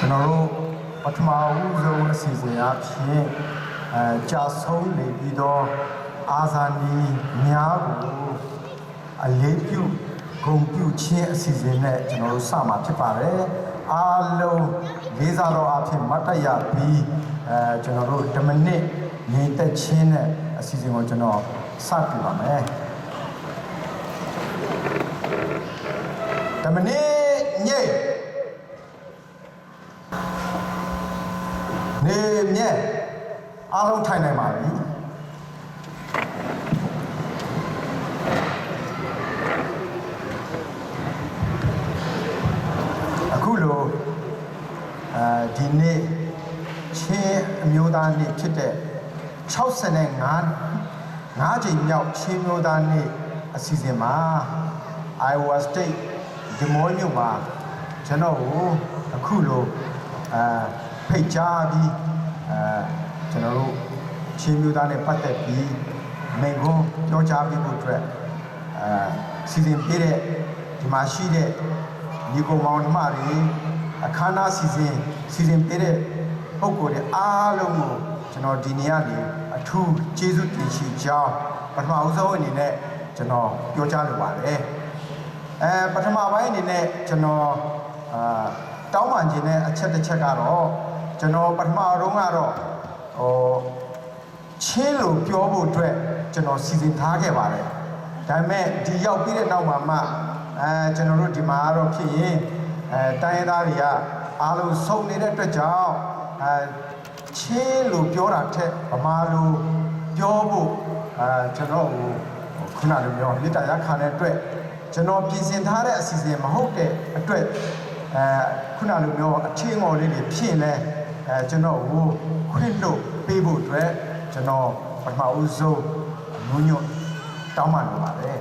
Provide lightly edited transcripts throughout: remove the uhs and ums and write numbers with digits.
ကျွန်တော်တို့ပထမဦးဆုံးအစီအစဉ်အဖြစ်ကြာဆုံးနေပြီးတော့အာဇာနည်များကိုအလေးပြုဂုဏ်ပြုခြင်းအစီအစဉ်နဲ့ကျွန်တော်တို့စမှာဖြစ်ပါတယ်အားလုံးလေးစားတော်အဖြစ်မတ်တရပြီးကျွန်တော်တို့10မိနစ်ငြိမ်သက်ခြင်းနဲ့အစီအစဉ်ကိုကျွန်တော်စပြပါမယ်10မိနစ်ညိနေမြဲအားလုံးထိုင်နိုင်ပါပြီအခုလိုဒီနေ့ချင်းအမျိုးသားနေ့ဖြစ်တဲ့65ချိန်မြောက်ချင်းမျိုးသားနေ့အစီအစဉ်မှာ Iowa State ဒီမော်မြို့မှာကျွန်တော်ကိုအခုလိုဖိတ်ကြားပြီးကျွန်တော်တို့ချင်းမျိုးသားနဲ့ပတ်သက်ပြီးမိန့်ခွန်းပြောကြားပြီးဖို့အတွက်စီစဉ်ပေးတဲ့ဒီမှာရှိတဲ့ညီကောင်မောင်နှမတွေအခမ်းအနားစီစဉ်ပေးတဲ့ပုံကိုယ်တွေအားလုံးကိုကျွန်တော်ဒီနေ့ကနေအထူးကျေးဇူးတင်ရှိကြောင်းပထမဦးဆုံးအနေနဲ့ကျွန်တော်ပြောကြားလိုပါတယ်ပထမပိုင်းအနေနဲ့ကျွန်တော်တောင်းပန်ခြင်းနဲ့အချက်တစ်ချက်ကတော့ကျွန်တော်ပထမတော့ကတော့ချင်းလို့ပြောဖို့အတွက်ကျွန်တော်စီစဉ်ထားခဲ့ပါတယ်ဒါပေမဲ့ဒီရောက်ပြီးတဲ့နောက်မှာမှကျွန်တော်တို့ဒီမှာတော့ဖြစ်ရင်တိုင်းရင်းသားတွေကအားလုံးစုံနေတဲ့အတွက်ကြောင့်ချင်းလို့ပြောတာထက်ဗမာလိုပြောဖို့ကျွန်တော်ခုနလိုပြောမေတ္တာရခံတဲ့အတွက်ကျွန်တော်ပြင်ဆင်ထားတဲ့အစီအစဉ်မဟုတ်တဲ့အတွက်ခုနလိုမျိုးအထင်းငေါ်လေးတွေဖြစ်လဲကျွန်တော်ကိုခွင့်လို့ပေးဖို့အတွက်ကျွန်တော်ပထမဦးဆုံးညွတ်တောင်းပန်လိုပါတယ်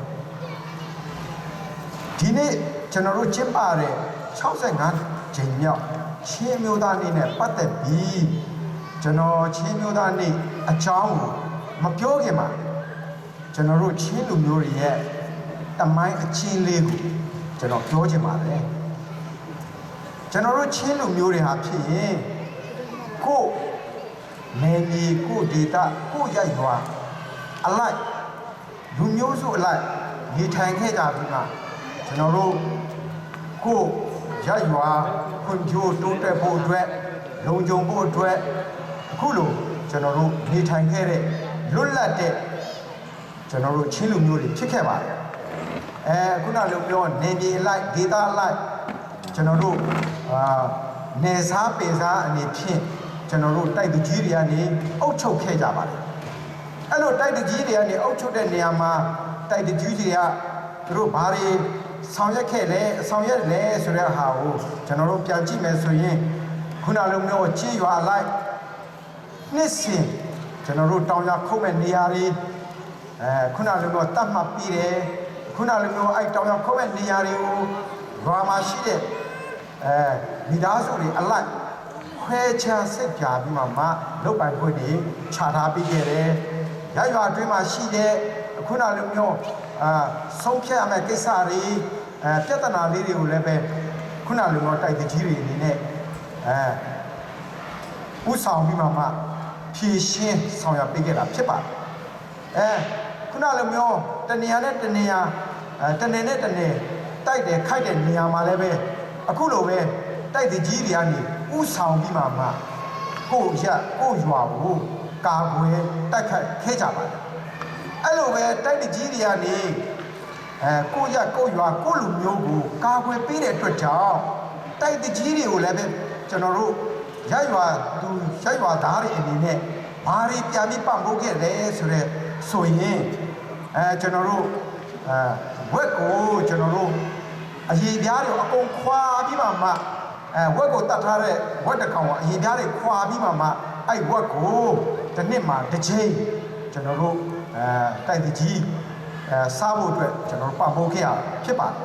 ဒီနေ့ကျွန်တော်တို့ကျင်းပတဲ့65ချိန်မြောက်ချင်းမျိုးသားနေ့နဲ့ပတ်သက်ပြီးကျွန်တော်ချင်းမျိုးသားနေ့အကြောင်းကိုမပြောခင်မှာကျွန်တော်တို့ချင်းလူမျိုးတွေရဲ့တမိုင်းအချင်းလေးကိုကျွန်တော်ပြောချင်ပါတယ်ကျွန်တော်တို့ချင်းလူမျိုးတွေဟာဖြစ်ရင်ကိုယ်နယ်မြေကိုယ်ဒေသကိုယ်ရိုက်ရွာအလိုက်လူမျိုးစုအလိုက်နေထိုင်ခဲ့ကြပြီးမှကျွန်တော်တို့ကိုယ်ရိုက်ရွာဖွံ့ဖြိုးတိုးတက်ဖို့အတွက်လုံခြုံဖို့အတွက်အခုလိုကျွန်တော်တို့နေထိုင်ခဲ့တဲ့လွတ်လပ်တဲ့ကျွန်တော်တို့ချင်းလူမျိုးတွေဖြစ်ခဲ့ပါတယ်ခုနလိုပြောနေပြည်အလိုက်ဒေသအလိုက်ကျွန်တော်တို့နေစားပေစားအနေဖြင့်ကျွန်တော်တို့တိုက်သူကြီးတွေကနေအုပ်ချုပ်ခဲ့ကြပါတယ်အဲ့လိုတိုက်သူကြီးတွေကနေအုပ်ချုပ်တဲ့နေရာမှာတိုက်သူကြီးတွေကသူတို့ဘာတွေဆောင်ရွက်ခဲ့လဲဆောင်ရွက်လဲဆိုတဲ့ဟာကိုကျွန်တော်တို့ပြန်ကြည့်မယ်ဆိုရင်ခုနလိုမျိုးချီရွာလိုက်နှစ်စဉ်ကျွန်တော်တို့တောင်ရခုတ်မဲ့နေရာတွေခုနလိုမျိုးတတ်မှတ်ပြီးတယ်ခုနလိုမျိုးအဲ့တောင်ရခုတ်မဲ့နေရာတွေကိုရွာမှာရှိတဲ့မိသားစုတွေအလိုက်ခွဲခြားစစ်ပြပြီးမှလုတ်ပိုင်ခွင့်တွေခြာထားပြီးခဲ့တယ်ရရွာအတွင်းမှာရှိတဲ့ခုနလိုမျိုးဆုံးဖြတ်ရမယ့်ကိစ္စတွေပြဿနာလေးတွေကိုလည်းပဲခုနလိုမျိုးတိုက်တကြီးတွေအနေနဲ့ဥဆောင်ပြီးမှဖြည့်ရှင်းဆောင်ရွက်ပေးခဲ့တာဖြစ်ပါတယ်ခုနလိုမျိုးတနေရာနဲ့တနေရာတနေနဲ့တနေတိုက်တယ်ခိုက်တဲ့နေရာမှာလည်းပဲအခုလိုပဲတိုက်တကြီးတွေကနေဥဆောင်ပြီးမှကိုယ့်ရွာကိုကာကွယ်တိုက်ခိုက်ခဲ့ကြပါတယ်အဲ့လိုပဲတိုက်တကြီးတွေကနေကိုယ့်ရွာကိုယ့်လူမျိုးကိုကာကွယ်ပေးတဲ့အတွက်ကြောင့်တိုက်တကြီးတွေကိုလည်းပဲကျွန်တော်တို့ရရွာသားတွေအနေနဲ့ဘာတွေပြန်ပြီးပံ့ပိုးခဲ့လဲဆိုရင်ကျွန်တော်တို့ဝက်ကိုကျွန်တော်တို့အရေးပြားတွေအကုန်ခွာပြီးမှဝက်ကိုတတ်ထားတဲ့ဝက်တစ်ကောင်ကအရေးပြားတွေခွာပြီးမှအဲ့ဝက်ကိုတစ်နှစ်မှာတစ်ချိန်ကျွန်တော်တို့တိုက်တကြီးစားဖို့အတွက်ကျွန်တော်ပံ့ပိုးခဲ့ရဖြစ်ပါတယ်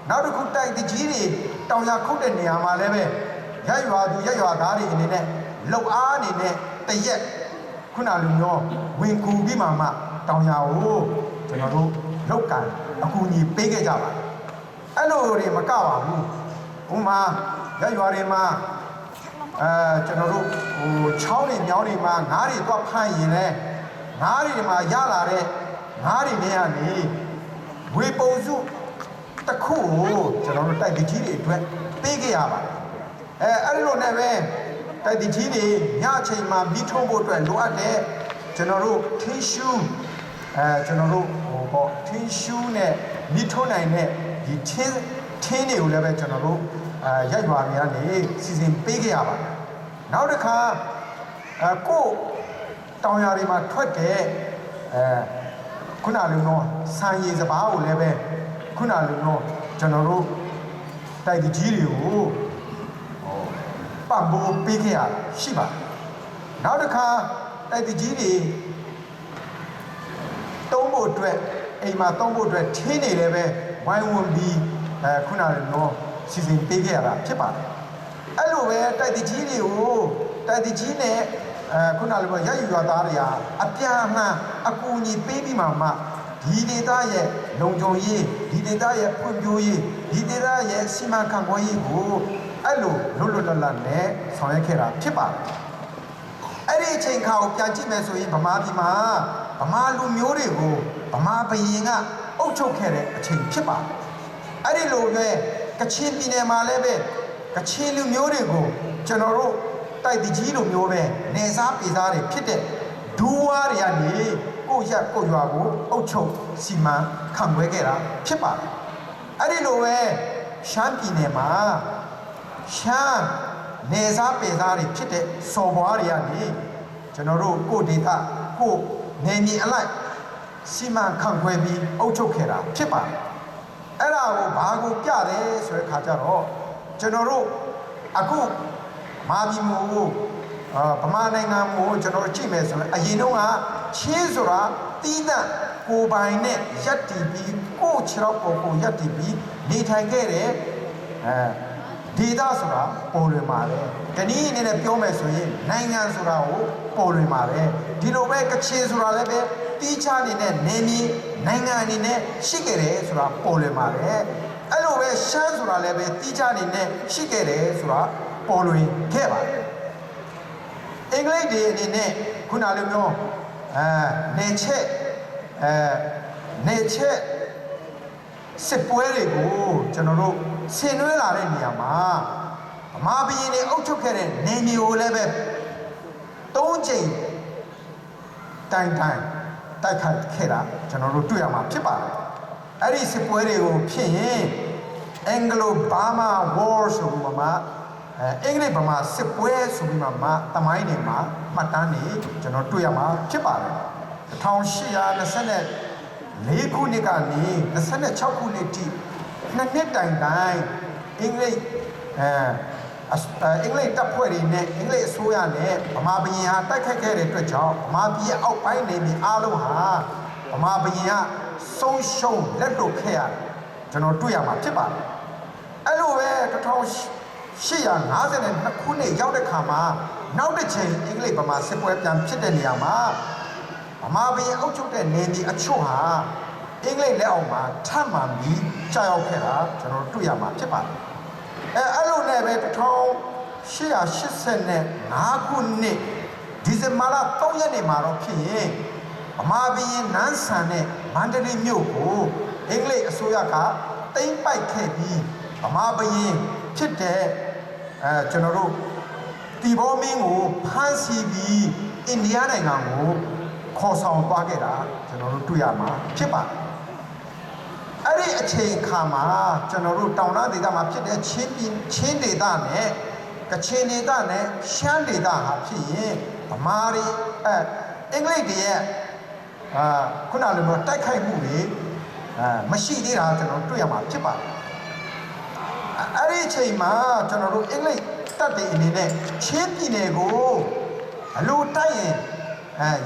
နောက်တစ်ခုတိုက်တကြီးတွေတောင်ရခုတ်တဲ့နေရာမှာလည်းပဲရရွာသားတွေအနေနဲ့လုံအားအနေနဲ့တရက်ခုနလူမျိုးဝင်ကူပြီးမှတောင်ရကိုကျွန်တော်တို့လောက်ကန်အကူအညီပေးခဲ့ကြပါတယ်အဲ့လိုတွေမကပါဘူးဥမာရရွာတွေမှာ ကျွန်တော်တို့ချောင်းတွေမြောင်းတွေမှာငါးတွေတော့ဖမ်းရင်လဲငါးတွေမှာရလာတဲ့ငါးတွေနဲ့ကနေဝေပုံစုတစ်ခုကိုကျွန်တော်တို့တိုက်တကြီးတွေအတွက်ပေးခဲ့ရပါတယ်အဲ့ဒီလိုနဲ့ပဲတိုက်တကြီးတွေညအချိန်မှာမိထုံးဖို့အတွက်လိုအပ်တဲ့ကျွန်တော်တို့ထင်းရှူးကျွန်တော်တို့ထင်းရှူးနဲ့မိထုံးနိုင်တဲ့ဒီထင်းတွေကိုလည်းပဲကျွန်တော်တို့ရိုက်ရွာတွေကနေစီစဉ်ပေးခဲ့ရပါတယ်နောက်တစ်ခါကိုတောင်ယာတွေမှာထွက်တဲ့ခုနလိုတော့ဆန်ရည်စပားကိုလည်းပဲခုနလိုတော့ကျွန်တော်တို့တိုက်တကြီးတွေကိုပံ့ပိုးပေးခဲ့ရရှိပါတယ်နောက်တစ်ခါတိုက်တကြီးတွေသုံးဖို့အတွက်အိမ်မှာသုံးဖို့အတွက်ထင်းနေလည်းပဲဝိုင်းဝန်းပြီးခုနလိုတော့စီစဉ်ပေးခဲ့ရတာဖြစ်ပါတယ်အဲ့လိုပဲတိုက်တကြီးတွေကိုတိုက်တကြီးနဲ့ခုနလိုပဲရယူရသားတွေဟာအပြန်အလှန်အကူအညီပေးပြီးမှဒီဒေသရဲ့လုံခြုံရေးဒီဒေသရဲ့ဖွံ့ဖြိုးရေးဒီဒေသရဲ့စီမံခန့်ခွဲရေးကိုအဲ့လိုလွတ်လွတ်လပ်လပ်နဲ့ဆောင်ရွက်ခဲ့တာဖြစ်ပါတယ်အဲ့ဒီအချိန်ခါကိုပြန်ကြည့်မယ်ဆိုရင်ဗမာပြည်မှာဗမာလူမျိုးတွေကိုဗမာဘုရင်ကအုပ်ချုပ်ခဲ့တဲ့အချိန်ဖြစ်ပါတယ်အဲ့ဒီလိုပဲကချင်ပြည်နယ်မှာလည်းပဲကချင်လူမျိုးတွေကိုကျွန်တော်တို့တိုက်တကြီးလိုမျိုးပဲနေစားပြည်သားတွေဖြစ်တဲ့ဒူးဝါတွေကနေကိုရက်ကိုရွာကိုအုပ်ချုပ်စီမံခန့်ခွဲခဲ့တာဖြစ်ပါတယ်အဲ့ဒီလိုပဲရှမ်းပြည်နယ်မှာရှမ်းနေစားပြည်သားတွေဖြစ်တဲ့စော်ဘွားတွေကနေကျွန်တော်တို့ကိုဒေသကိုနေမြေအလိုက်စီမံခန့်ခွဲပြီးအုပ်ချုပ်ခဲ့တာဖြစ်ပါတယ်အဲ့ဒါကိုဘာကိုပြတယ်ဆိုတဲ့ခါကျတော့ကျွန်တော်တို့အခုမာပြည်မို့ဗမာနိုင်ငံမို့ကျွန်တော်ကြည့်မယ်ဆိုရင်အရင်တော့ကချင်းဆိုတာတီးသန့်ကိုပိုင်နဲ့ရက်တီပြီးကိုခြေတော့ကိုရက်တီပြီးနေထိုင်ခဲ့တဲ့ဒေသဆိုတာပေါ်လွင်ပါတယ်။ဒီနည်းအနေနဲ့ပြောမယ်ဆိုရင်နိုင်ငံဆိုတာကိုပေါ်လွင်ပါတယ်။ဒီလိုပဲကချင်ဆိုတာလည်းပဲတီးခြားနေတဲ့နေမြေနိုင်ငံအနေနဲ့ရှိခဲ့တယ်ဆိုတာပေါ်လွင်ပါတယ်။အဲ့လိုပဲရှမ်းဆိုတာလည်းပဲတီးခြားနေနဲ့ရှိခဲ့တယ်ဆိုတာပေါ်လွင်ခဲ့ပါတယ်။အင်္ဂလိပ်တွေအနေနဲ့ခုနလိုမျိုးနေချက်စစ်ပွဲတွေကိုကျွန်တော်တို့ဆင်နွှဲလာတဲ့နေရာမှာဗမာပြည်နေအုပ်ချုပ်ခဲ့တဲ့နေမျိုးလည်းပဲ၃ချိန်တိုက်ခိုက်ခဲ့တာကျွန်တော်တို့တွေ့ရမှာဖြစ်ပါတယ်အဲ့ဒီစစ်ပွဲတွေကိုဖြစ်ရင် Anglo-Burma War ဆိုပြီးမှအင်္ဂလိပ်ဗမာစစ်ပွဲဆိုပြီးမှတမိုင်းတွေမှာမှတ်တမ်းနေကျွန်တော်တွေ့ရမှာဖြစ်ပါတယ်1824ခုနှစ်ကနေ26ခုနှစ်ထိနှစ်တိုင်အင်္ဂလိပ်တပ်ဖွဲ့တွေနဲ့အင်္ဂလိပ်အစိုးရနဲ့ဗမာဘုရင်ဟာတိုက်ခိုက်ခဲ့တဲ့အတွက်ကြောင့်ဗမာပြည်ရဲ့အောက်ပိုင်းနေပြည်အားလုံးဟာဗမာဘုရင်ကဆုံးရှုံးလက်လွတ်ခဲ့ရတယ်ကျွန်တော်တွေ့ရမှာဖြစ်ပါတယ်အဲ့လိုပဲ1852ခုနှစ်ရောက်တဲ့ခါမှာနောက်တစ်ချိန်အင်္ဂလိပ်ဗမာစစ်ပွဲပြန်ဖြစ်တဲ့နေရာမှာဗမာဘုရင်အုပ်ချုပ်တဲ့နေပြည်အချို့ဟာအင်္ဂလိပ်လက်အောက်မှာထပ်မံပြီးကြာရောက်ခဲ့တာကျွန်တော်တွေ့ရမှာဖြစ်ပါတယ်အဲ့လိုနဲ့ပဲ1885ခုနှစ်ဒီဇင်ဘာလ3ရက်နေ့မှာတော့ဖြစ်ရင်ဗမာဘုရင်နန်းဆန်နဲ့မန္တလေးမြို့ကိုအင်္ဂလိပ်အစိုးရကသိမ်းပိုက်ခဲ့ပြီးဗမာဘုရင်ဖြစ်တဲ့ကျွန်တော်တို့တီဘောမင်းကိုဖမ်းဆီးပြီးအိန္ဒိယနိုင်ငံကိုခေါ်ဆောင်သွားခဲ့တာကျွန်တော်တို့တွေ့ရမှာဖြစ်ပါတယ်အဲ့ဒီအချိန်ခါမှာကျွန်တော်တို့တောင်တန်းဒေသမှာဖြစ်တဲ့ချင်းဒေသနဲ့ကချင်ဒေသနဲ့ရှမ်းဒေသဟာဖြစ်ရင်ဗမာတွေအင်္ဂလိပ်တွေရဲ့ခုနလိုမျိုးတိုက်ခိုက်မှုတွေမရှိသေးတာကျွန်တော်တွေ့ရမှာဖြစ်ပါတယ်အဲ့ဒီအချိန်မှာကျွန်တော်တို့အင်္ဂလိပ်တပ်တွေအနေနဲ့ချင်းပြည်နယ်ကိုအလိုတိုက်ရင်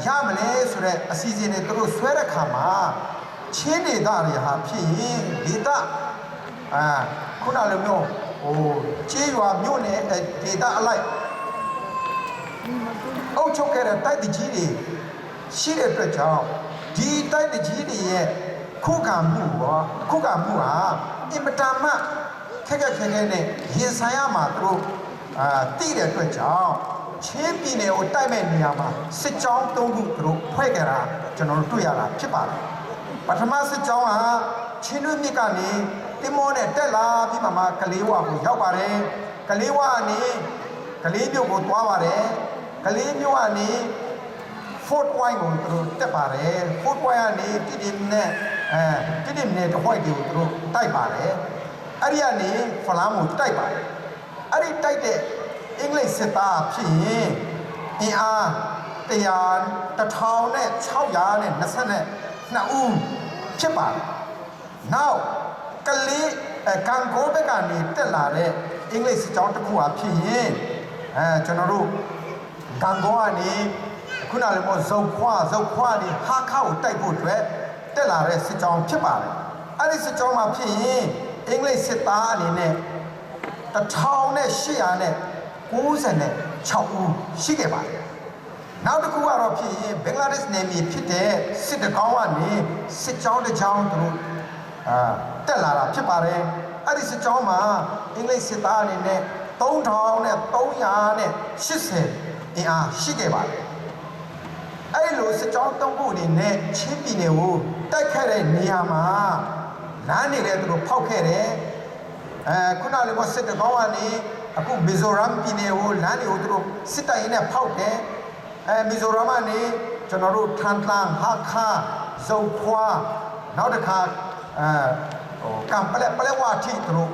ရမလဲဆိုတဲ့အစီအစဉ်တွေသူတို့ဆွဲတဲ့ခါမှာချင်းဒေသတွေဟာဖြစ်ရင်ဒေသခုနလိုမျိုးကျေးရွာမြို့နယ်ဒေသအလိုက်အုပ်ချုပ်ခဲ့တဲ့တိုက်တကြီးတွေရှိတဲ့အတွက်ကြောင့်ဒီတိုက်တကြီးတွေရဲ့ခုခံမှုဟာအင်မတန်မှခက်ခဲနဲ့ရင်ဆိုင်ရမှာသူတို့ တိတဲ့အတွက်ကြောင့်ချင်းပြည်နယ်ကိုတိုက်မဲ့နေရာမှာစစ်ကြောင်း၃ခုသူတို့ဖွဲ့ခဲ့တာကျွန်တော်တို့တွေ့ရတာဖြစ်ပါတယ်ပထမစစ်ကြောင်းကချင်းတွင်းမြစ်ကနေတင်မောနဲ့တက်လာပြီးမှကလေးဝကိုရောက်ပါတယ်ကလေးဝကနေကလေးမြို့ကိုသွားပါတယ်ကလေးမြို့ကနေ Fort White ကိုသူတို့တက်ပါတယ် Fort White ကနေတိတိနဲ့တိတိနဲ့တဝိုက်တွေကိုသူတို့တိုက်ပါတယ်အဲ့ဒီကနေဖလမ်းကိုတိုက်ပါတယ်အဲ့ဒီတိုက်တဲ့အင်္ဂလိပ်စစ်သားဖြစ်ရင်အင်အား1622ဦးဖြစ်ပါတယ်နောက်ကလေးကန်ကိုဘက်ကနေတက်လာတဲ့အင်္ဂလိပ်စစ်ကြောင်းတစ်ခုအဖြစ်ရင်ကျွန်တော်တို့ကန်ကိုကနေခုနလည်းဇုတ်ခွာနေဟာခါကိုတိုက်ဖို့အတွက်တက်လာတဲ့စစ်ကြောင်းဖြစ်ပါတယ်အဲ့ဒီစစ်ကြောင်းမှာဖြစ်ရင်အင်္ဂလိပ်စစ်သားအနေနဲ့1896ဦးရှိခဲ့ပါတယ်နောက်တစ်ခုကတော့ဖြစ်ရင်ဘင်္ဂလားဒေ့ရှ်နယ်မြေဖြစ်တဲ့စစ်တကောင်းကနေစစ်ကြောင်းတစ်ကြောင်းသူတို့တက်လာတာဖြစ်ပါတယ်အဲ့ဒီစစ်ကြောင်းမှာအင်္ဂလိပ်စစ်သားအနေနဲ့3380အင်အားရှိခဲ့ပါတယ်အဲ့လိုစစ်ကြောင်း၃ခုအနေနဲ့ချင်းပြည်နယ်ကိုတိုက်ခဲ့တဲ့နေရာမှာလမ်းတွေလည်းသူတို့ဖောက်ခဲ့တယ်ခုနလည်းစစ်တကောင်းကနေအခုမီဇိုရမ်ပြည်နယ်ကိုလမ်းတွေကိုသူတို့စစ်တိုင်နဲ့ဖောက်တယ်မီဇိုရမ်ကနေကျွန်တော်တို့ထန်တန်ဟာခါဇုံခွာနောက်တစ်ခါကံပလက်ဝါထိသူတို့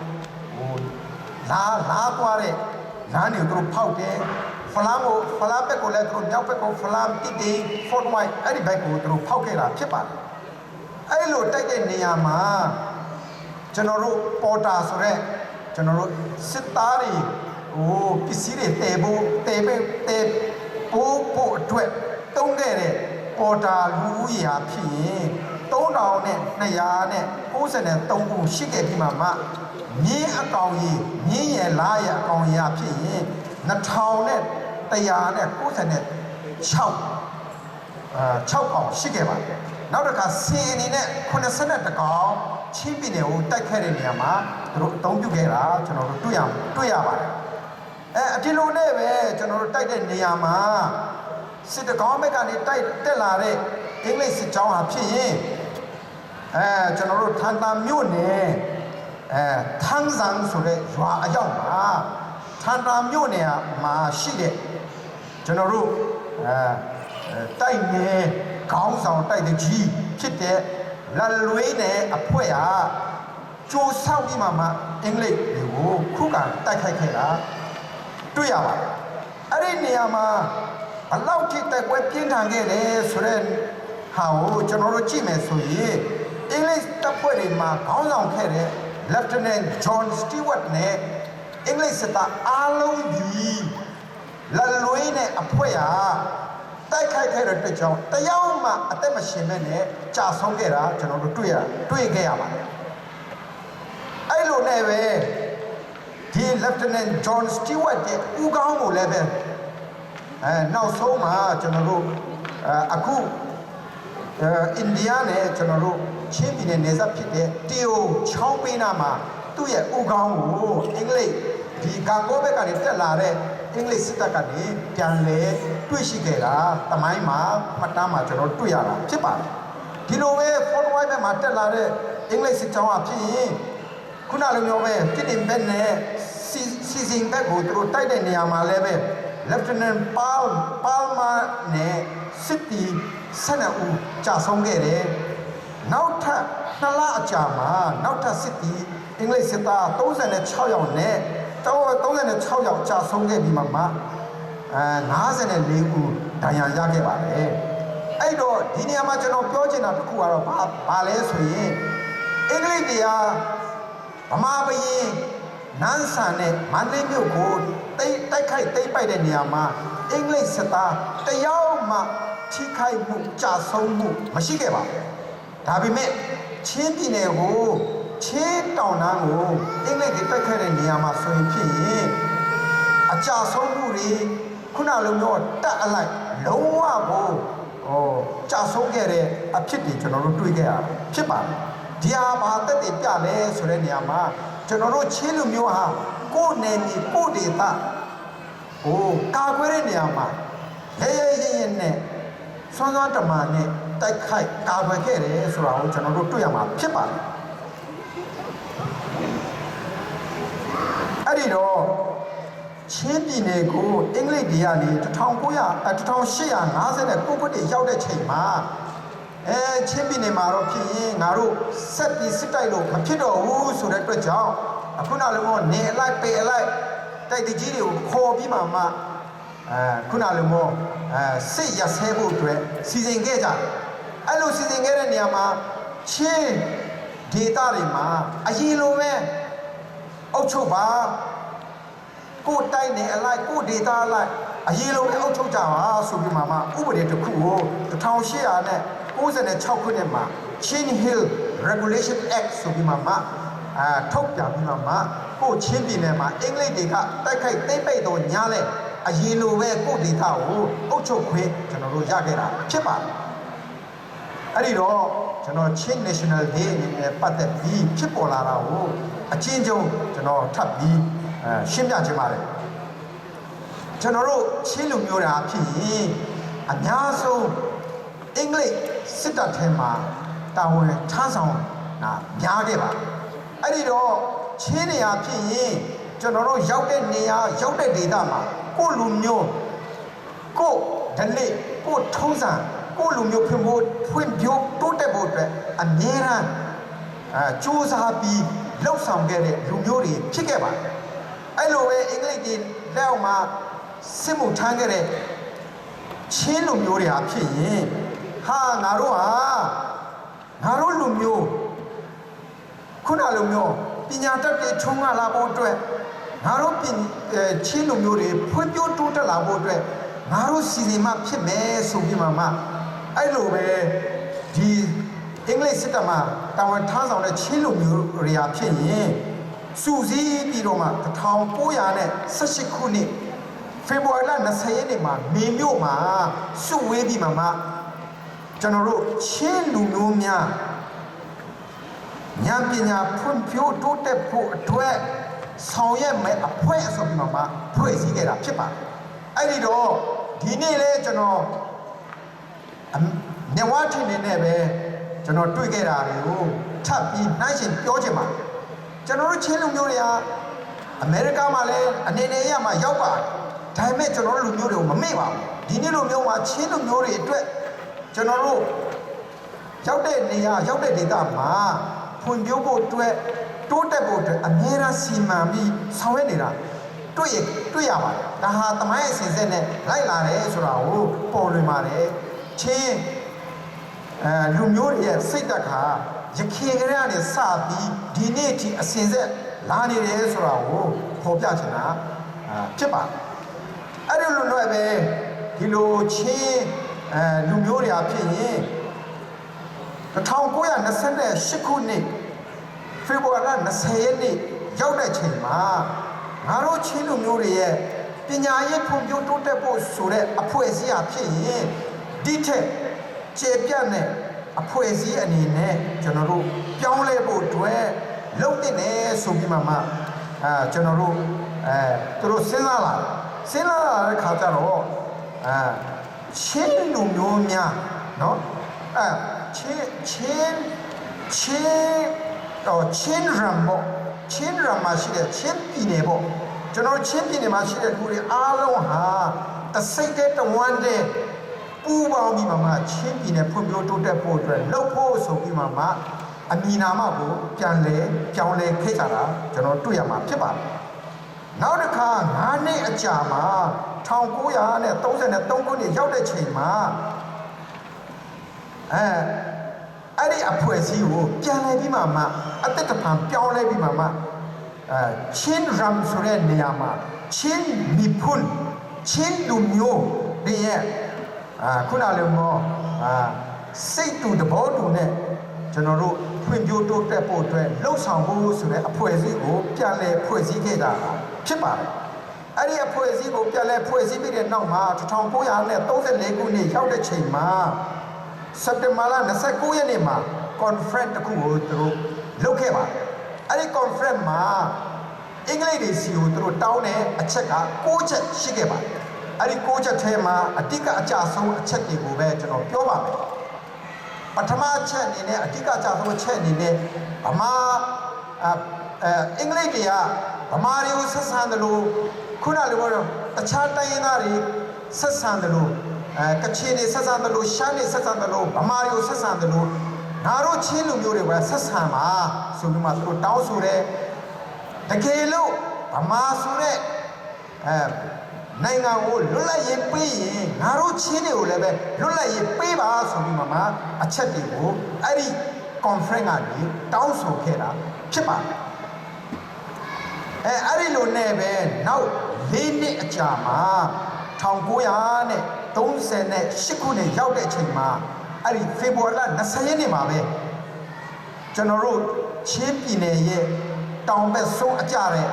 လာသွားတဲ့လမ်းတွေသူတို့ဖောက်တယ်ဖလမ်းဘက်ကိုလည်းသူတို့မြောက်ဘက်ကိုဖလမ်းတိတိ Fort White အဲ့ဒီဘက်ကိုသူတို့ဖောက်ခဲ့တာဖြစ်ပါတယ်အဲ့လိုတိုက်တဲ့နေရာမှာကျွန်တော်တို့ပေါ်တာဆိုရဲကျွန်တော်တို့စစ်သားတွေပစ္စည်းတွေတဲဖို့အတွက်တုံးခဲ့တဲ့ပေါ်တာလူဦးရေဖြစ်ရင်3293ဦးရှိခဲ့ပြီးမှမြင်းအကောင်ကြီးမြင်းရလားရအကောင်ကြီးဖြစ်ရင်2196ကောင်ရှိခဲ့ပါတယ်နောက်တစ်ခါစင်အနေနဲ့82ကောင်ချင်းပြည်နယ်ကိုတိုက်ခဲ့တဲ့နေရာမှာသူတို့အသုံးပြုခဲ့တာကျွန်တော်တို့တွေ့ရပါတယ်အဒီလိုနဲ့ပဲကျွန်တော်တို့တိုက်တဲ့နေရာမှာစစ်တကောင်းဘက်ကနေတက်လာတဲ့အင်္ဂလိပ်စစ်ကြောင်းဟာဖြစ်ရင်ကျွန်တော်တို့ထန်တန်မြို့နယ်ထန်းဇန်ဆိုတဲ့ရွာအရောက်မှာထန်တန်မြို့နယ်မှာရှိတဲ့ကျွန်တော်တို့တိုက်နေခေါင်းဆောင်တိုက်တဲ့ကြီးဖြစ်တဲ့လက်လွေးနဲ့အဖွဲ့ဟာကြိုးဆောက်ပြီးမှအင်္ဂလိပ်တွေကိုခုခံတိုက်ခိုက်ခဲ့တာတွေ့ရပါတယ်အဲ့ဒီနေရာမှာဘလောက်ထိတိုက်ပွဲပြင်းထန်ခဲ့တယ်ဆိုတဲ့ဟာကိုကျွန်တော်တို့ကြည့်မယ်ဆိုရင်အင်္ဂလိပ်တပ်ဖွဲ့တွေမှာခေါင်းဆောင်ခဲ့တဲ့ Lieutenant John Stewart နဲ့အင်္ဂလိပ်စစ်သားအားလုံးဒီလက်လွေးနဲ့အဖွဲ့ဟာတိုက်ခိုက်ခဲ့တဲ့အတွက်ကြောင့်တယောက်မှအသက်မရှင်မဲ့နဲ့ကြာဆုံးခဲ့တာကျွန်တော်တို့တွေ့ခဲ့ရပါတယ်အဲ့လိုနဲ့ပဲဒီ Lieutenant John Stewart ရဲ့ဦးခေါင်းကိုလည်းပဲနောက်ဆုံးမှာကျွန်တော်တို့အခုအိန္ဒိယနဲ့ကျွန်တော်တို့ချင်းပြည်နယ်နယ်စပ်ဖြစ်တဲ့တီယိုချောင်းပေးနာမှာသူ့ရဲ့ဦးခေါင်းကိုအင်္ဂလိပ်ဒီကာကိုဘက်ကနေတက်လာတဲ့အင်္ဂလိပ်စစ်တပ်ကနေပြန်လဲတွေ့ရှိခဲ့တာတမိုင်းမှာမှတ်တမ်းမှာကျွန်တော်တွေ့ရတာဖြစ်ပါတယ်ဒီလိုပဲ Fort White ဘက်မှာတက်လာတဲ့အင်္ဂလိပ်စစ်ကြောင်းအဖြစ်ရင်ခုနလိုမျိုးပဲတိတင်ဘက်နဲ့စီစဉ်ဘက်ကိုသူတို့တိုက်တဲ့နေရာမှာလည်းပဲ Lieutenant Palmer နဲ့စစ်တီ12ဦးကြာဆုံးခဲ့တယ်နောက်ထပ်2လအကြာမှာနောက်ထပ်စစ်တီအင်္ဂလိပ်စစ်သား36ယောက်နဲ့36ယောက်ကြာဆုံးခဲ့ပြီးမှ54ဦးဒဏ်ရာရခဲ့ပါတယ်အဲ့တော့ဒီနေရာမှာကျွန်တော်ပြောချင်တာတစ်ခုကတော့ဘာလဲဆိုရင်အင်္ဂလိပ်တရားဗမာဘရင်နန်းဆန်နဲ့မန္တလေးမြို့ကိုတိုက်ခိုက်သိမ်းပိုက်တဲ့နေရာမှာအင်္ဂလိပ်စစ်သားတယောက်မှထိခိုက်မှုကြာဆုံးမှုမရှိခဲ့ပါဘူးဒါပေမဲ့ချင်းပြည်နယ်ကိုချင်းတောင်တန်းကိုအင်္ဂလိပ်တွေတိုက်ခိုက်တဲ့နေရာမှာဆိုရင်ဖြစ်ရင်အကြာဆုံးမှုတွေခုနလိုမျိုးတက်အလိုက်လုံးဝကိုကြာဆုံးခဲ့တဲ့အဖြစ်တွေကျွန်တော်တို့တွေ့ခဲ့ရဖြစ်ပါတယ်ဒီဟာဘာတက်တည်ပြလဲဆိုတဲ့နေရာမှာကျွန်တော်တို့ချင်းလူမျိုးဟာကိုယ်နယ်မြေကိုယ်ဒေသ ကာကွယ်တဲ့နေရာမှာရဲနဲ့စွမ်းစွမ်းတမန်နဲ့တိုက်ခိုက်ကာကွယ်ခဲ့တယ်ဆိုတာကိုကျွန်တော်တို့တွေ့ရမှာဖြစ်ပါတယ်အဲ့ဒီတော့ချင်းပြည်နယ်ကိုအင်္ဂလိပ်တွေကနေ1859ခုနှစ်ရောက်တဲ့ချိန်မှာချင်းပြည်နယ်မှာတော့ဖြစ်ရင်ငါတို့ဆက်ပြီးစစ်တိုက်လို့မဖြစ်တော့ဘူးဆိုတဲ့အတွက်ကြောင့်အခုနောက်လုံးနေအလိုက်ပေအလိုက်တိုက်တကြီးတွေကိုခေါ်ပြီးမှခုနလိုမျိုးစစ်ရဆဲဖို့အတွက်စီစဉ်ခဲ့ကြအဲ့လိုစီစဉ်ခဲ့တဲ့နေရာမှာချင်းဒေသတွေမှာအရင်လိုပဲအုပ်ချုပ်ပါကိုတိုက်နေအလိုက်ကိုဒေသအလိုက်အရင်လိုပဲအုပ်ချုပ်ကြပါဆိုပြီးမှဥပဒေတစ်ခုကို1896ခုနှစ်မှာ Chin Hill Regulation Act ဆိုပြီးမှထုတ်ပြန်ပြီးမှကိုချင်းပြည်နယ်မှာအင်္ဂလိပ်တွေကတိုက်ခိုက်သိမ်းပိတ်တော့ညားလဲအရင်လိုပဲကိုဒေသကိုအုပ်ချုပ်ခွင့်ကျွန်တော်တို့ရခဲ့တာဖြစ်ပါတယ်အဲ့ဒီတော့ကျွန်တော် Chin National Day အနေနဲ့ပတ်သက်ပြီးဖြစ်ပေါ်လာတာကိုအချင်းချင်းကျွန်တော်ထပ်ပြီးရှင်းပြချင်ပါတယ်ကျွန်တော်တို့ချင်းလူမျိုးတွေအဖြစ်အများဆုံးအင်္ဂလိပ်စစ်တပ်ထဲမှာတာဝန်ထမ်းဆောင်တာများခဲ့ပါအဲ့ဒီတော့ချင်းနေရာဖြစ်ရင်ကျွန်တော်တို့ရောက်တဲ့နေရာရောက်တဲ့ဒေသမှာကိုလူမျိုးကိုဓလေ့ကိုထုံးစံကိုလူမျိုးဖွံ့ဖြိုးတိုးတက်ဖို့အတွက်အမြဲတမ်းစူးစမ်းပြီးလှုပ်ဆောင်ခဲ့တဲ့လူမျိုးတွေဖြစ်ခဲ့ပါတယ်အဲ့လိုပဲအင်္ဂလိပ်တွေလက်အောက်မှာစစ်မှုထမ်းခဲ့တဲ့ချင်းလူမျိုးတွေဟာဖြစ်ရင်ငါတို့လူမျိုးခုနလူမျိုးပညာတတ်တွေချုံးလာဖို့အတွက်ငါတို့ချင်းလူမျိုးတွေဖွံ့ဖြိုးတိုးတက်လာဖို့အတွက်ငါတို့စီစဉ်မှဖြစ်မယ်ဆိုပြီးမှအဲ့လိုပဲဒီအင်္ဂလိပ်စစ်တပ်မှာတာဝန်ထမ်းဆောင်တဲ့ချင်းလူမျိုးတွေဟာဖြစ်ရင်စူစီးပြီးတော့မှ1918ခုနှစ်ဖေဖော်ဝါရီလ20ရက်နေ့မှာမေမြို့မှာစုဝေးပြီးမှကျွန်တော်တို့ချင်းလူမျိုးများဉာဏ်ပညာဖွံ့ဖြိုးတိုးတက်ဖို့အတွက်ဆောင်ရွက်မဲ့အဖွဲ့အစည်းမှာဖွဲ့စည်းခဲ့တာဖြစ်ပါတယ်အဲ့ဒီတော့ဒီနေ့လဲကျွန်တော်ညဝထင်းနေနဲ့ပဲကျွန်တော်တွေ့ခဲ့တာတွေကိုထပ်ပြီးနှိုင်းရှင်ပြောချင်ပါတယ်ကျွန်တော်တို့ချင်းလူမျိုးတွေဟာအမေရိကမှာလည်းအနေနဲ့ရမှာရောက်ပါတယ်ဒါပေမဲ့ကျွန်တော်တို့လူမျိုးတွေကိုမမေ့ပါဘူးဒီနေ့လူမျိုးမှာချင်းလူမျိုးတွေအတွက်ကျွန်တော်တို့ရောက်တဲ့နေရာရောက်တဲ့ဒေသမှာဖွံ့ဖြိုးဖို့အတွက်တိုးတက်ဖို့အတွက်အများအားစီမံပြီးဆောင်ရွက်နေတာတွေ့ရပါတယ်ဒါဟာတမိုင်းအစဉ်ဆက်နဲ့လိုက်လာတယ်ဆိုတာကိုပေါ်လွင်ပါတယ်ချင်းလူမျိုးတွေရဲ့စိတ်ဓာတ်ကရခင်ကလေးကနေစပြီးဒီနေ့ထိအစဉ်ဆက်လာနေတယ်ဆိုတာကိုဖော်ပြချင်တာဖြစ်ပါတယ်အဲ့ဒီလိုတော့ပဲဒီလိုချင်းလူမျိုးတွေအဖြစ်ရင်1928ခုနှစ်ဖေဖော်ဝါရီလ20ရက်နေ့ရောက်တဲ့ချိန်မှာငါတို့ချင်းလူမျိုးတွေရဲ့ပညာရေးဖွံ့ဖြိုးတိုးတက်ဖို့ဆိုတဲ့အဖွဲ့အစည်းအဖြစ်ရင်ဒီထက်ကျေပြတ်တဲ့အဖွဲ့အစည်းအနေနဲ့ကျွန်တော်တို့ပြောင်းလဲဖို့အတွက်လုပ်တင်တယ်ဆိုပြီးမှကျွန်တော်တို့သူတို့စဉ်းစားလာတဲ့ခါကျတော့ချင်းလူမျိုးများเนาะချင်းရမ်မှာရှိတဲ့ချင်းပြည်နယ်ပေါ့ကျွန်တော်ချင်းပြည်နယ်မှာရှိတဲ့လူတွေအားလုံးဟာတစိတ်တဝမ်းတည်းပူပေါင်းပြီးမှချင်းပြည်နယ်ဖွံ့ဖြိုးတိုးတက်ဖို့အတွက်လှုပ်ဖို့ဆိုပြီးမှအမည်နာမကိုပြောင်းလဲခဲ့ကြတာကျွန်တော်တွေ့ရမှာဖြစ်ပါတယ်နောက်တစ်ခါ9နှစ်အကြာမှာ1933ခုနှစ်ရောက်တဲ့ချိန်မှာအဲ့ဒီအဖွဲ့အစည်းကိုပြန်လဲပြီးမှအသက်တဖန်ပြောင်းလဲပြီးမှချင်းရမ်ဆိုတဲ့နေရာမှာချင်းမီဖွန်ချင်းလူမျိုးတွေရဲ့ခုနလိုမျိုးစိတ်တူတဘောတူနဲ့ကျွန်တော်တို့ဖွံ့ဖြိုးတိုးတက်ဖို့အတွက်လှုပ်ဆောင်ဖို့ဆိုတဲ့အဖွဲ့အစည်းကိုပြန်လဲဖွဲ့စည်းခဲ့တာဖြစ်ပါတယ်အဲ့ဒီအဖွဲ့အစည်းကိုပြန်လဲဖွဲ့စည်းပြီးတဲ့နောက်မှာ1934ခုနှစ်ရောက်တဲ့ချိန်မှာစက်တင်ဘာလ29ရက်နေ့မှာ conference တစ်ခုကိုသူတို့လုပ်ခဲ့ပါတယ်အဲ့ဒီ conference မှာ အင်္ဂလိပ်တွေစီကိုသူတို့တောင်းတဲ့အချက်က6ချက်ရှိခဲ့ပါတယ်အဲ့ဒီ6ချက်ထဲမှာအတိကအကျဆုံးအချက်တွေကိုပဲကျွန်တော်ပြောပါမယ်ပထမချက်အနေနဲ့အတိကအကျဆုံးအချက်အနေနဲ့ဗမာအင်္ဂလိပ်တွေကဗမာတွေကိုဆက်ဆံတယ်လို့ခုနလိုတော့တခြားတိုင်းရင်းသားတွေဆက်ဆံတယ်လို့ကချင်တွေဆက်ဆံတယ်လို့ရှမ်းတွေဆက်ဆံတယ်လို့ဗမာတွေကိုဆက်ဆံတယ်လို့ငါတို့ချင်းလူမျိုးတွေကဆက်ဆံပါဆိုပြီးမှသူတို့တောင်းဆိုတယ်တကယ်လို့ဗမာဆိုတဲ့နိုင်ငံကိုလွတ်လပ်ရေးပေးရင်ငါတို့ချင်းတွေကိုလည်းပဲလွတ်လပ်ရေးပေးပါဆိုပြီးမှအချက်တွေကိုအဲ့ဒီ conference ကနေတောင်းဆိုခဲ့တာဖြစ်ပါတယ်အဲ့ဒီလိုနဲ့ပဲနောက်၄နှစ်အကြာမှာ1938ခုနှစ်ရောက်တဲ့အချိန်မှာအဲ့ဒီဖေဖော်ဝါရီလ20ရက်နေ့မှာပဲကျွန်တော်တို့ချင်းပြည်နယ်ရဲ့တောင်ဘက်ဆုံးအကြတဲ့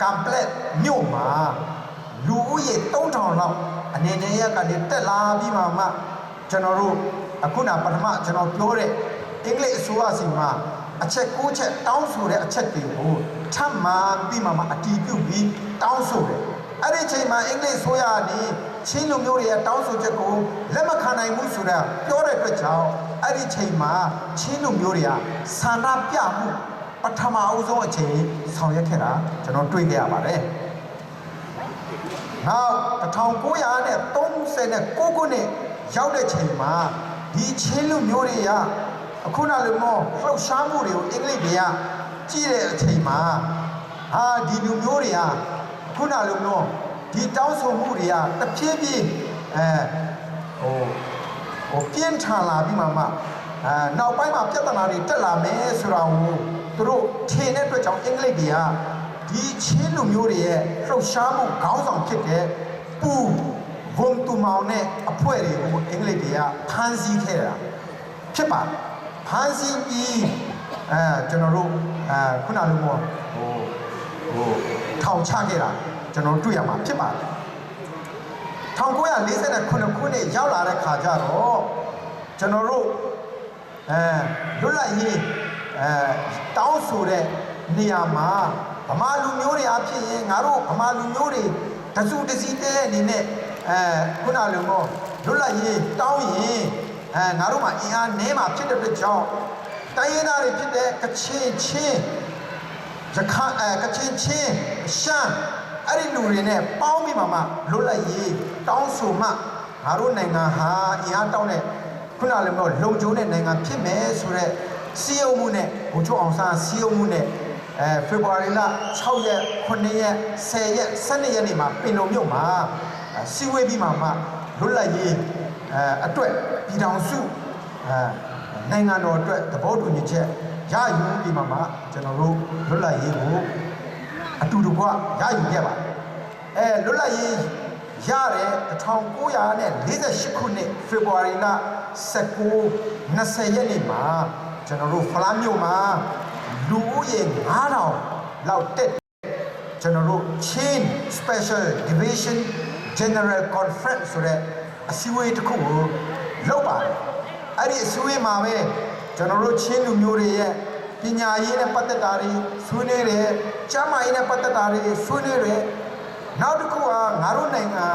ကမ်ပလက်မြို့မှာလူဦးရေ3000လောက်အနေနဲ့ရကနေတက်လာပြီးမှကျွန်တော်တို့အခုနပထမကျွန်တော်ပြောတဲ့အင်္ဂလိပ်အစိုးရစီမှာအချက်6ချက်တောင်းဆိုတဲ့အချက်တွေကိုထပ်မံပြီးမှအတည်ပြုပြီးတောင်းဆိုတယ်အဲ့ဒီအချိန်မှာအင်္ဂလိပ်ဆိုရနေချင်းလူမျိုးတွေရဲ့တောင်းဆိုချက်ကိုလက်မခံနိုင်ဘူးဆိုတာပြောတဲ့အတွက်ကြောင့်အဲ့ဒီအချိန်မှာချင်းလူမျိုးတွေကဆန္ဒပြမှုပထမအဦးဆုံးအချိန်ဆောင်ရွက်ခဲ့တာကျွန်တော်တွေ့ခဲ့ရပါတယ်။နောက်1939ခုနှစ်ရောက်တဲ့ချိန်မှာဒီချင်းလူမျိုးတွေကအခုနလိုမျိုးလှုပ်ရှားမှုတွေကိုအင်္ဂလိပ်တွေကကြည့်တဲ့အချိန်မှာဒီလူမျိုးတွေကခုနလိုမျိုးဒီတောင်းဆိုမှုတွေကတဖြည်းဖြည်းပြင်းထန်လာပြီးမှနောက်ပိုင်းမှာပြဿနာတွေတက်လာမယ်ဆိုတာကိုသူတို့ထင်တဲ့အတွက်ကြောင့်အင်္ဂလိပ်တွေကဒီချင်းလူမျိုးတွေရဲ့လှုပ်ရှားမှုခေါင်းဆောင်ဖြစ်တဲ့ပူဘုံတူမောင်နဲ့အဖွဲ့တွေကိုအင်္ဂလိပ်တွေကဖမ်းဆီးခဲ့တာဖြစ်ပါတယ်ဖမ်းဆီးပြီးကျွန်တော်တို့ခုနလိုမျိုးထောင်ချခဲ့တာကျွန်တော်တွေ့ရမှာဖြစ်ပါတယ်1949ခုနှစ်ရောက်လာတဲ့ခါကျတော့ကျွန်တော်တို့လွတ်လပ်ရေးတောင်းဆိုတဲ့နေရာမှာဗမာလူမျိုးတွေအဖြစ်ရင်ငါတို့ဗမာလူမျိုးတွေတစုတစည်းတဲ့အနေနဲ့ခုနလိုမျိုးလွတ်လပ်ရေးတောင်းရင်ငါတို့မှာအင်အားနည်းမှာဖြစ်တဲ့အတွက်ကြောင့်တိုင်းရင်းသားတွေဖြစ်တဲ့ကချင်ချင်းရခိုင်ကချင်ချင်းရှမ်းအဲ့ဒီလူတွေနဲ့ပေါင်းပြီးမှလွတ်လပ်ရေးတောင်းဆိုမှငါတို့နိုင်ငံဟာအင်အားတောင်းတဲ့ခုနလိုမျိုးလုံခြုံတဲ့နိုင်ငံဖြစ်မယ်ဆိုတဲ့စီယုံမှုနဲ့ဘုံချုပ်အောင်ဆန်းစီယုံမှုနဲ့ဖေဖော်ဝါရီလ6ရက်9ရက်10ရက်12ရက်နေ့မှာပင်လုံမြို့မှာစီဝေးပြီးမှလွတ်လပ်ရေးအတွက်ပြည်ထောင်စုနိုင်ငံတော်အတွက်သဘောတူညီချက်ရယူပြီးမှကျွန်တော်တို့လွတ်လပ်ရေးကိုအတူတကွရယူခဲ့ပါတယ်လွတ်လပ်ရေးရတဲ့1948ခုနှစ်ဖေဖော်ဝါရီလ20ရက်နေ့မှာကျွန်တော်တို့ဖလားမြို့မှာလူဦးရေ9000လောက်တက်ကျွန်တော်တို့ Chain Special Division General Conference ဆိုတဲ့အစည်းအဝေးတစ်ခုကိုလုပ်ပါတယ်အဲ့ဒီအစည်းအဝေးမှာပဲကျွန်တော်တို့ချင်းလူမျိုးတွေရဲ့ပညာရေးနဲ့ပတ်သက်တာတွေဆွေးနွေးတယ်ကျန်းမာရေးနဲ့ပတ်သက်တာတွေဆွေးနွေးတယ်နောက်တစ်ခုကငါတို့နိုင်ငံ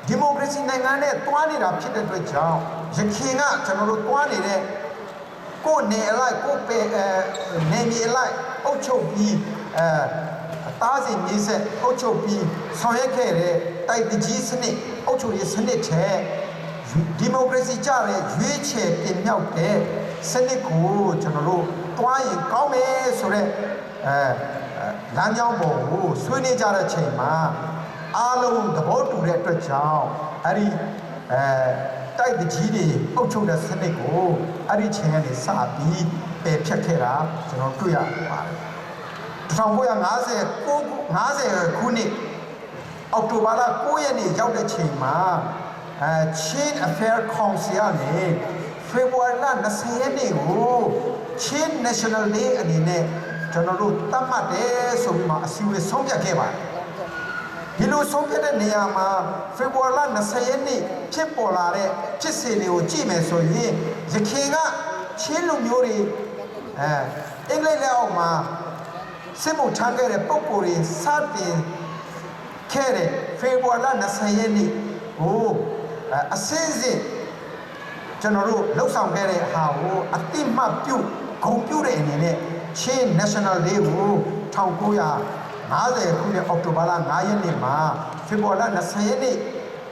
ဒီမိုကရေစီနိုင်ငံနဲ့တွားနေတာဖြစ်တဲ့အတွက်ကြောင့်ရခိုင်ကကျွန်တော်တို့တွားနေတဲ့ကိုယ်နေအလိုက်ကိုယ်ပဲနေမြေအလိုက်အုပ်ချုပ်ပြီးတားစီမြေဆက်အုပ်ချုပ်ပြီးဆောင်ရွက်ခဲ့တဲ့တိုက်တကြီးစနစ်အုပ်ချုပ်ရေးစနစ်ထဲဒီမိုကရေစီကြတဲ့ရွေးချယ်တင်မြှောက်တဲ့စနစ်ကိုကျွန်တော်တို့တွားရင်ကောင်းမယ်ဆိုတဲ့လမ်းကြောင်းပေါ်ကိုဆွေးနွေးကြတဲ့ချိန်မှာအားလုံးသဘောတူတဲ့အတွက်ကြောင့်အဲ့ဒီတိုက်တကြီးတွေအုပ်ချုပ်တဲ့စနစ်ကိုအဲ့ဒီချိန်ကနေစပြီးပယ်ဖျက်ခဲ့တာကျွန်တော်တွေ့ရပါတယ်1950ခုနှစ်အောက်တိုဘာလ9ရက်နေ့ရောက်တဲ့ချိန်မှာChain Affair Council ကနေဖေဖော်ဝါရီလ20ရက်နေ့ကို Chain National Day အနေနဲ့ကျွန်တော်တို့သတ်မှတ်တယ်ဆိုပြီးမှအစည်းအဝေးဆုံးဖြတ်ခဲ့ပါတယ်ဒီလိုဆုံးဖြတ်တဲ့နေရာမှာဖေဖော်ဝါရီလ20ရက်နေ့ဖြစ်ပေါ်လာတဲ့ဖြစ်စဉ်တွေကိုကြည့်မယ်ဆိုရင်ရခိုင်ကချင်းလူမျိုးတွေအင်္ဂလိပ်လက်အောက်မှာ စစ်မှုထမ်းခဲ့တဲ့ပုံကိုယ်တွေစတင်ခဲ့တဲ့ဖေဖော်ဝါရီလ20ရက်နေ့ကိုအစင်းစစ်ကျွန်တော်တို့လှုပ်ဆောင်ခဲ့တဲ့ဟာကိုအတိမတ်ပြုဂုဏ်ပြုတဲ့အနေနဲ့ချင်း National Day ကို1950ခုနှစ်အောက်တိုဘာလ9ရက်နေ့မှာဖေဖော်ဝါရီလ20ရက်နေ့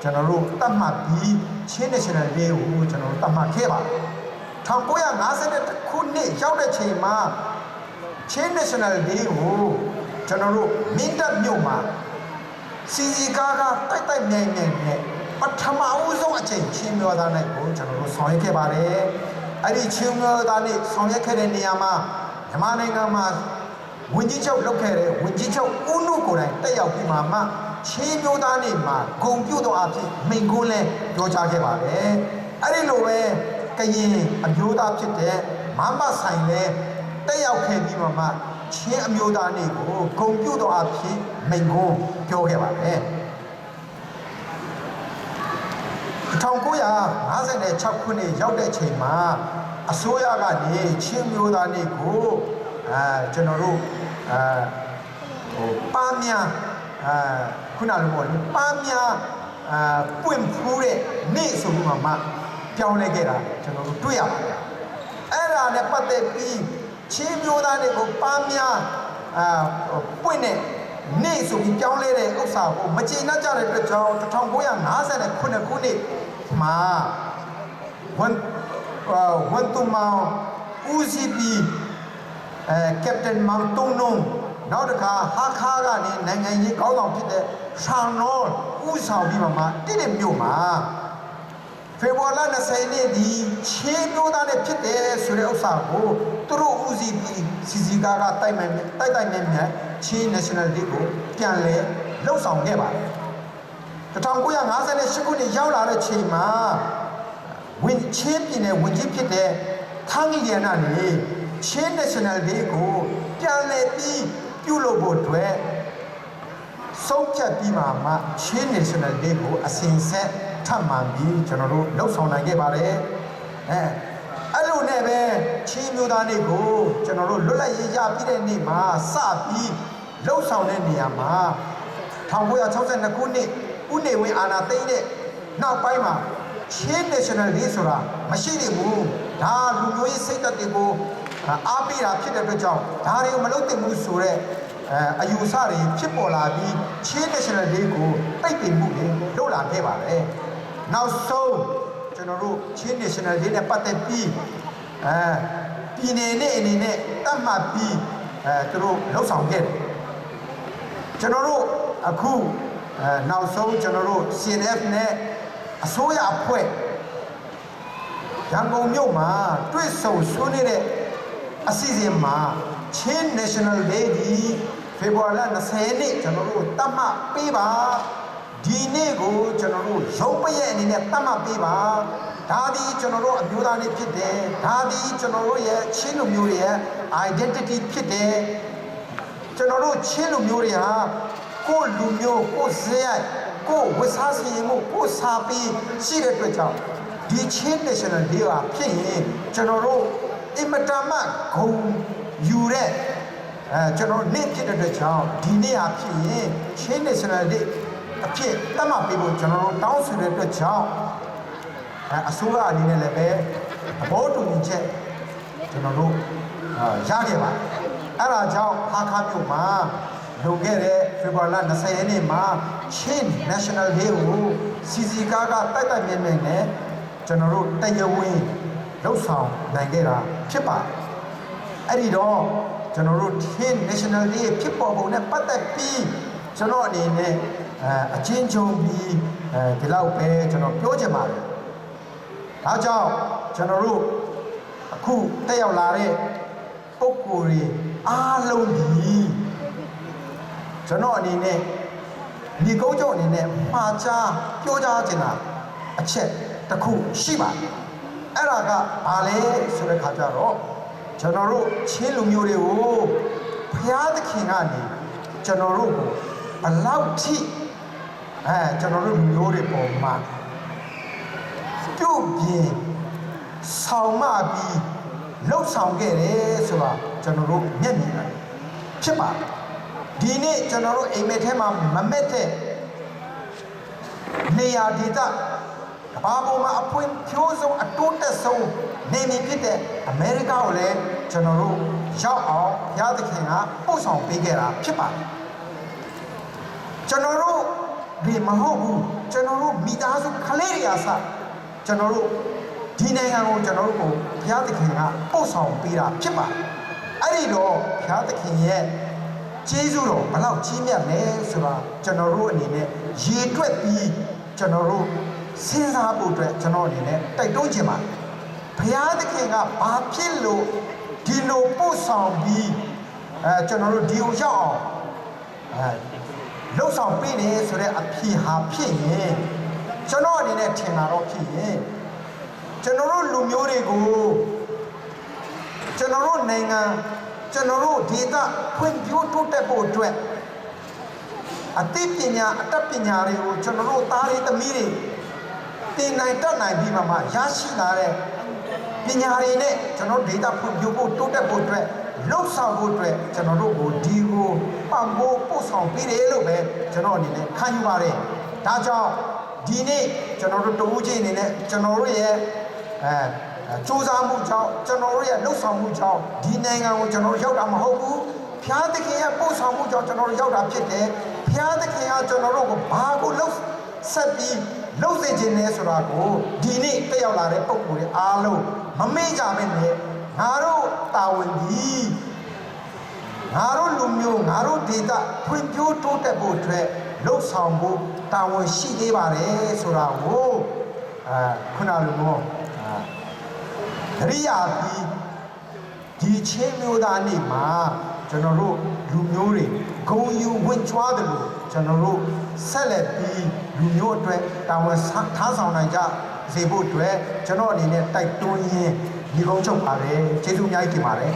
ကျွန်တော်တို့သတ်မှတ်ပြီးချင်း National Day ကိုကျွန်တော်တို့သတ်မှတ်ခဲ့ပါတယ်1952ခုနှစ်ရောက်တဲ့ချိန်မှာချင်း National Day ကိုကျွန်တော်တို့မင်းတပ်မြို့မှာစီစီကားတိုက်တိုက်မြိုင်မြိုင်နဲ့ပထမဦးဆုံးအချိန်ချင်းမျိုးသားနဲ့ကိုကျွန်တော်တို့ဆောင်ရွက်ခဲ့ပါတယ်အဲ့ဒီချင်းမျိုးသားနဲ့ဆောင်ရွက်ခဲ့တဲ့နေရာမှာမြန်မာနိုင်ငံမှာဝန်ကြီးချုပ်လုပ်ခဲ့တဲ့ဝန်ကြီးချုပ်ဦးနုကိုယ်တိုင်တက်ရောက်ပြီးမှချင်းမျိုးသားနဲ့မှာဂုံပြုတ်တော်အဖြစ်မိန့်ခွန်းလဲပြောကြားခဲ့ပါတယ်အဲ့ဒီလိုပဲကရင်အမျိုးသားဖြစ်တဲ့မမဆိုင်လဲတက်ရောက်ခဲ့ပြီးမှချင်းအမျိုးသားနဲ့ကိုဂုံပြုတ်တော်အဖြစ်မိန့်ခွန်းပြောခဲ့ပါတယ်1956ခုနှစ်ရောက်တဲ့ချိန်မှာအစိုးရကနေချင်းမျိုးသားနေ့ကိုကျွန်တော်တို့ပါမြာခုနလိုပေါ့လေပါမြာပွင့်ဖူးတဲ့နေ့ဆိုပြီးမှပြောင်းလဲခဲ့တာကျွန်တော်တို့တွေ့ရပါတယ်အဲ့ဒါနဲ့ပတ်သက်ပြီးချင်းမျိုးသားနေ့ကိုပါမြာပွင့်တဲ့နေ့ဆိုပြီးပြောင်းလဲတဲ့ဥစ္စာကိုမကျေနပ်ကြတဲ့အတွက်ကြောင့်1959ခုနှစ်မှာဝန်တူမောင်ဦးစီးပြီးကပတိန်မောင်တုံးနုံနောက်တစ်ခါဟာခါကနေနိုင်ငံရေးခေါင်းဆောင်ဖြစ်တဲ့ရှောင်းနောဦးဆောင်ပြီးမှတိတိမြို့မှာဖေဖော်ဝါရီလ20ရက်နေ့ဒီချင်းမျိုးသားနဲ့ဖြစ်တယ်ဆိုတဲ့ဥစ္စာကိုသူတို့ဦးစီးပြီးစီစီကားတိုက်မြဲချင်း National Day ကိုပြန်လဲလှုပ်ဆောင်ခဲ့ပါတယ်1958ခုနှစ်ရောက်လာတဲ့ချိန်မှာချင်းပြည်နယ်ဝန်ကြီးဖြစ်တဲ့ခန်းကြီးရန်ကနေချင်း National Day ကိုပြန်လည်ပြီးပြုလုပ်ဖို့အတွက်ဆုံးဖြတ်ပြီးမှချင်း National Day ကိုအစဉ်ဆက်ထပ်မံပြီးကျွန်တော်တို့လှုပ်ဆောင်နိုင်ခဲ့ပါတယ်အဲ့လိုနဲ့ပဲချင်းမျိုးသားနေ့ကိုကျွန်တော်တို့လွတ်လပ်ရေးရပြီးတဲ့နေ့မှာစပြီးလှုပ်ဆောင်တဲ့နေရာမှာ1962ခုနှစ်ဦးနေဝင်းအာဏာသိမ်းတဲ့နောက်ပိုင်းမှာချင်း National Day ဆိုတာမရှိသေးဘူးဒါလူမျိုးရေးစိတ်ဓာတ်တွေကိုအားပေးတာဖြစ်တဲ့အတွက်ကြောင့်ဒါတွေကိုမလုပ်သင့်ဘူးဆိုတော့အယူဆတွေဖြစ်ပေါ်လာပြီးချင်း National Day ကိုတိတ်ပင်မှုတွေလုပ်လာခဲ့ပါတယ်နောက်ဆုံးကျွန်တော်တို့ချင်း National Day နဲ့ပတ်သက်ပြီးပြည်နယ်နဲ့အနေနဲ့တတ်မှတ်ပြီးသူတို့လှုပ်ဆောင်ခဲ့တယ်ကျွန်တော်တို့အခုနောက်ဆုံးကျွန်တော်တို့ CNF နဲ့အစိုးရအဖွဲ့ရန်ကုန်မြို့မှာတွေ့ဆုံဆွေးနွေးတဲ့အစီအစဉ်မှာချင်း National Day ဒီဖေဖော်ဝါရီလ20ရက်နေ့ကျွန်တော်တို့တတ်မှတ်ပေးပါဒီနေ့ကိုကျွန်တော်တို့ရုံးပရဲ့အနေနဲ့တတ်မှတ်ပေးပါဒါဒီကျွန်တော်တို့အမျိုးသားနေ့ဖြစ်တယ်ဒါဒီကျွန်တော်တို့ရဲ့ချင်းလူမျိုးတွေရဲ့ identity ဖြစ်တယ်ကျွန်တော်တို့ချင်းလူမျိုးတွေဟာကိုယ်လူမျိုးကိုယ်ဇေယျကိုယ်ဝတ်စားစီရင်မှုကိုယ်စာပြီးရှိတဲ့အတွက်ကြောင့်ဒီချင်း National Day ဟာဖြစ်ရင်ကျွန်တော်တို့အင်မတန်မှဂုဏ်ယူတဲ့ကျွန်တော်နေ့ဖြစ်တဲ့အတွက်ကြောင့်ဒီနေ့ဟာဖြစ်ရင်ချင်း National Day အဖြစ်တတ်မှတ်ပေးဖို့ကျွန်တော်တို့တောင်းဆိုတဲ့အတွက်ကြောင့်အစိုးရအနေနဲ့လည်းပဲသဘောတူညီချက်ကျွန်တော်တို့ရခဲ့ပါတယ်အဲ့ဒါကြောင့်ဟာခါမြို့မှာလုပ်ခဲ့တဲ့ဖေဖော်ဝါရီလ20ရက်နေ့မှာချင်း National Day ကိုစီစီကားတိုက်တိုက်မြဲမြဲနဲ့ကျွန်တော်တို့တရားဝင်လှုပ်ဆောင်နိုင်ခဲ့တာဖြစ်ပါတယ်အဲ့ဒီတော့ကျွန်တော်တို့ချင်း National Day ဖြစ်ပေါ်ပုံနဲ့ပတ်သက်ပြီးကျွန်တော်အနေနဲ့အချင်းချင်းပြီးဒီလောက်ပဲကျွန်တော်ပြောချင်ပါတယ်ဒါကြောင့်ကျွန်တော်တို့အခုတက်ရောက်လာတဲ့ပုဂ္ဂိုလ်တွေအားလုံးဒီကျွန်တော်အနေနဲ့ဒီကုန်းချုပ်အနေနဲ့မှားချပြောကြားချင်တာအချက်တစ်ခုရှိပါတယ်အဲ့ဒါကဘာလဲဆိုတဲ့ခါကျတော့ကျွန်တော်တို့ချင်းလူမျိုးတွေကိုဘုရားသခင်ကနေကျွန်တော်တို့ကိုဘလောက်ထိကျွန်တော်တို့လူမျိုးတွေပေါ်မှာပြုတ်ပြင်ဆောင်မပြီးလှုပ်ဆောင်ခဲ့တယ်ဆိုတာကျွန်တော်တို့မျက်မြင်တယ်ထ ဖြစ်ပါဒီနေ့ကျွန်တော်တို့အိမ်မက်ထဲမှာမမက်တဲ့နေရာဒေသဘာပေါ်မှာအဖွင့်ဖြိုးဆုံးအတိုးတက်ဆုံးနေမည်ဖြစ်တဲ့အမေရိကကိုလည်းကျွန်တော်တို့ရောက်အောင်ဘုရားသခင်ကပို့ဆောင်ပေးခဲ့တာဖြစ်ပါတယ်ကျွန်တော်တို့ဒီမဟုတ်ဘူးကျွန်တော်တို့မိသားစုကလေးတွေအားစကျွန်တော်တို့ဒီနိုင်ငံကိုကျွန်တော်တို့ကိုဘုရားသခင်ကပို့ဆောင်ပေးတာဖြစ်ပါတယ်အဲ့ဒီတော့ဘုရားသခင်ရဲ့ကျေးဇူးတော်ဘလောက်ကြီးမြတ်လဲဆိုတာကျွန်တော်တို့အနေနဲ့ရေတွက်ပြီးကျွန်တော်တို့စဉ်းစားဖို့အတွက်ကျွန်တော်အနေနဲ့တိုက်တွန်းခြင်းပါဘုရားသခင်ကဘာဖြစ်လို့ဒီလိုပို့ဆောင်ပြီးကျွန်တော်တို့ဒီကိုရောက်အောင်လှုပ်ဆောင်ပေးနေဆိုတဲ့အဖြေဟာဖြစ်ရင်ကျွန်တော်အနေနဲ့ထင်တာတော့ဖြစ်ရင်ကျွန်တော်တို့လူမျိုးတွေကိုကျွန်တော်တို့နိုင်ငံကျွန်တော်တို့ဒေသဖွံ့ဖြိုးတိုးတက်ဖို့အတွက်အသိပညာအတတ်ပညာတွေကိုကျွန်တော်တို့သားတွေသမီးတွေသင်နိုင်တတ်နိုင်ပြီးမှရရှိလာတဲ့ပညာတွေနဲ့ကျွန်တော်ဒေသဖွံ့ဖြိုးဖို့တိုးတက်ဖို့အတွက်လှုပ်ဆောင်ဖို့အတွက်ကျွန်တော်တို့ကိုဒီကိုပံ့ပိုးပို့ဆောင်ပေးတယ်လို့ပဲကျွန်တော်အနေနဲ့ခံယူပါတယ်ဒါကြောင့်ဒီနေ့ကျွန်တော်တို့တဦးချင်းအနေနဲ့ကျွန်တော်တို့ရဲ့စူးစမ်းမှုကြောင့်ကျွန်တော်တို့ရဲ့လှုပ်ဆောင်မှုကြောင့်ဒီနိုင်ငံကိုကျွန်တော်ရောက်တာမဟုတ်ဘူးဘုရားသခင်ရဲ့ပို့ဆောင်မှုကြောင့်ကျွန်တော်တို့ရောက်တာဖြစ်တယ်ဘုရားသခင်ကကျွန်တော်တို့ကိုဘာကိုလှုပ်ဆက်ပြီးလှုပ်စေခြင်းလဲဆိုတာကိုဒီနေ့တက်ရောက်လာတဲ့ပုံကိုယ်တွေအားလုံးမမေ့ကြဘဲနဲ့ငါတို့တာဝန်ဒီငါတို့လူမျိုးငါတို့ဒေသဖွံ့ဖြိုးတိုးတက်ဖို့အတွက်လှုပ်ဆောင်ဖို့တာဝန်ရှိသေးပါတယ်ဆိုတာကိုခုနလိုမျိုးရိယာပြီးဒီချင်းမျိုးသားနေ့မှာကျွန်တော်တို့လူမျိုးတွေဂုဏ်ယူဝင်ကြွားတယ်လို့ကျွန်တော်တို့ဆက်လက်ပြီးလူမျိုးအတွက်တာဝန်ထားဆောင်နိုင်ကြစေဖို့အတွက်ကျွန်တော်အနေနဲ့တိုက်တွန်းရင်းဒီကုန်းချုပ်ပါတယ်ကျေးဇူးအများကြီးတင်ပါတယ်